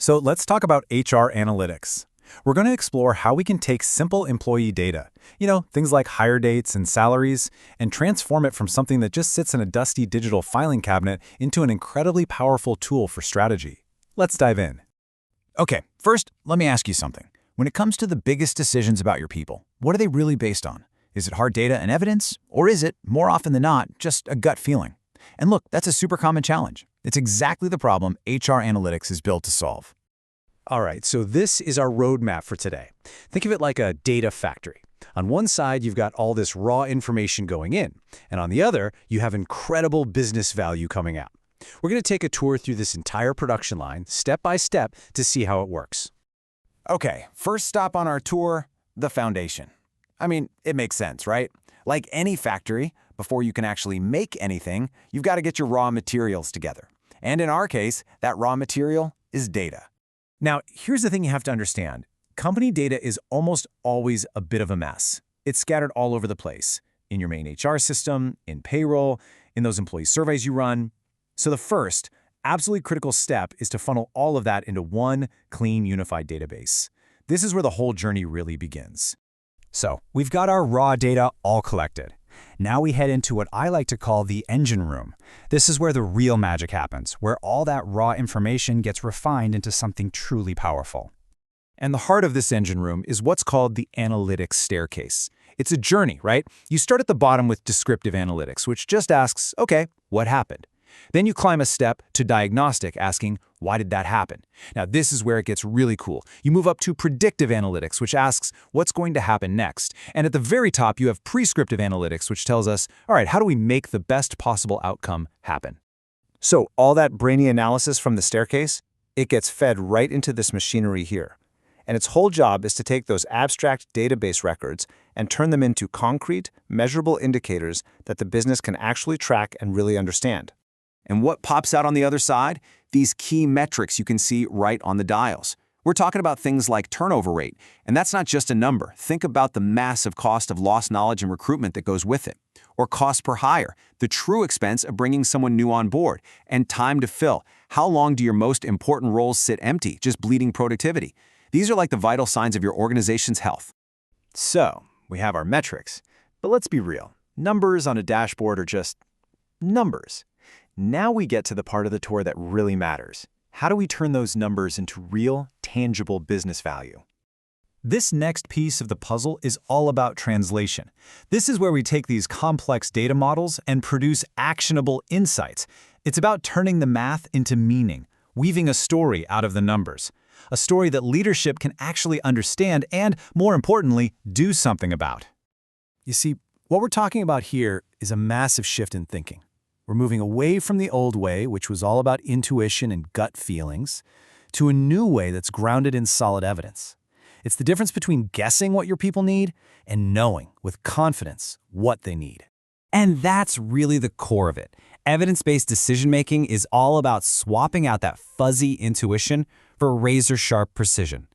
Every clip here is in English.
So let's talk about HR analytics. We're going to explore how we can take simple employee data, things like hire dates and salaries, and transform it from something that just sits in a dusty digital filing cabinet into an incredibly powerful tool for strategy. Let's dive in. Okay, first, let me ask you something. When it comes to the biggest decisions about your people, what are they really based on? Is it hard data and evidence, or is it, more often than not, just a gut feeling? And look, that's a super common challenge. It's exactly the problem HR analytics is built to solve. All right, so this is our roadmap for today. Think of it like a data factory. On one side, you've got all this raw information going in, and on the other, you have incredible business value coming out. We're going to take a tour through this entire production line, step by step, to see how it works. Okay, first stop on our tour, the foundation. I mean, it makes sense, right? Like any factory, before you can actually make anything, you've got to get your raw materials together. And in our case, that raw material is data. Now, here's the thing you have to understand. Company data is almost always a bit of a mess. It's scattered all over the place, in your main HR system, in payroll, in those employee surveys you run. So the first, absolutely critical step is to funnel all of that into one clean, unified database. This is where the whole journey really begins. So, we've got our raw data all collected. Now we head into what I like to call the engine room. This is where the real magic happens, where all that raw information gets refined into something truly powerful. And the heart of this engine room is what's called the analytics staircase. It's a journey, right? You start at the bottom with descriptive analytics, which just asks, okay, what happened? Then you climb a step to diagnostic, asking, why did that happen? Now, this is where it gets really cool. You move up to predictive analytics, which asks, what's going to happen next? And at the very top, you have prescriptive analytics, which tells us, all right, how do we make the best possible outcome happen? So all that brainy analysis from the staircase, it gets fed right into this machinery here. And its whole job is to take those abstract database records and turn them into concrete, measurable indicators that the business can actually track and really understand. And what pops out on the other side? These key metrics you can see right on the dials. We're talking about things like turnover rate, and that's not just a number. Think about the massive cost of lost knowledge and recruitment that goes with it. Or cost per hire, the true expense of bringing someone new on board, and time to fill. How long do your most important roles sit empty, just bleeding productivity? These are like the vital signs of your organization's health. So, we have our metrics, but let's be real. Numbers on a dashboard are just numbers. Now we get to the part of the tour that really matters. How do we turn those numbers into real, tangible business value? This next piece of the puzzle is all about translation. This is where we take these complex data models and produce actionable insights. It's about turning the math into meaning, weaving a story out of the numbers. A story that leadership can actually understand and, more importantly, do something about. You see, what we're talking about here is a massive shift in thinking. We're moving away from the old way, which was all about intuition and gut feelings, to a new way that's grounded in solid evidence. It's the difference between guessing what your people need and knowing with confidence what they need. And that's really the core of it. Evidence-based decision-making is all about swapping out that fuzzy intuition for razor-sharp precision.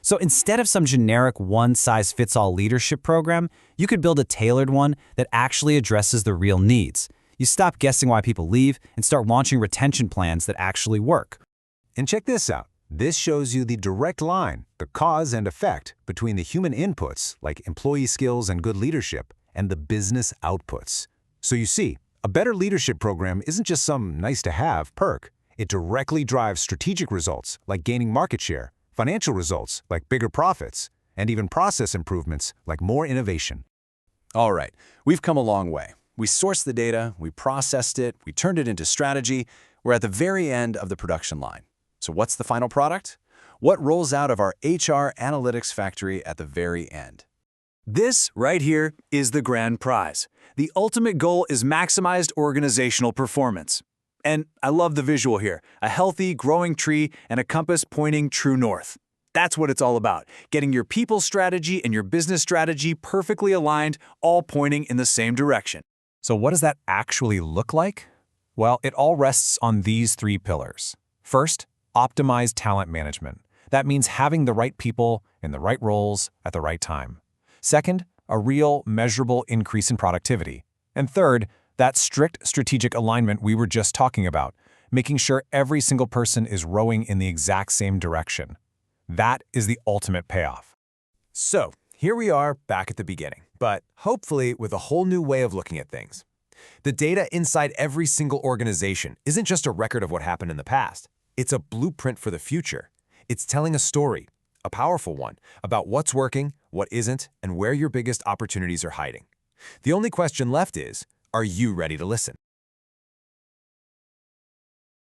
So instead of some generic one-size-fits-all leadership program, you could build a tailored one that actually addresses the real needs. You stop guessing why people leave and start launching retention plans that actually work. And check this out. This shows you the direct line, the cause and effect between the human inputs, like employee skills and good leadership, and the business outputs. So you see, a better leadership program isn't just some nice-to-have perk. It directly drives strategic results, like gaining market share, financial results, like bigger profits, and even process improvements, like more innovation. All right, we've come a long way. We sourced the data, we processed it, we turned it into strategy. We're at the very end of the production line. So what's the final product? What rolls out of our HR analytics factory at the very end? This right here is the grand prize. The ultimate goal is maximized organizational performance. And I love the visual here, a healthy, growing tree and a compass pointing true north. That's what it's all about, getting your people strategy and your business strategy perfectly aligned, all pointing in the same direction. So what does that actually look like? Well, it all rests on these three pillars. First, optimized talent management. That means having the right people in the right roles at the right time. Second, a real, measurable increase in productivity. And third, that strict strategic alignment we were just talking about, making sure every single person is rowing in the exact same direction. That is the ultimate payoff. So, here we are back at the beginning, but hopefully with a whole new way of looking at things. The data inside every single organization isn't just a record of what happened in the past. It's a blueprint for the future. It's telling a story, a powerful one, about what's working, what isn't, and where your biggest opportunities are hiding. The only question left is, are you ready to listen?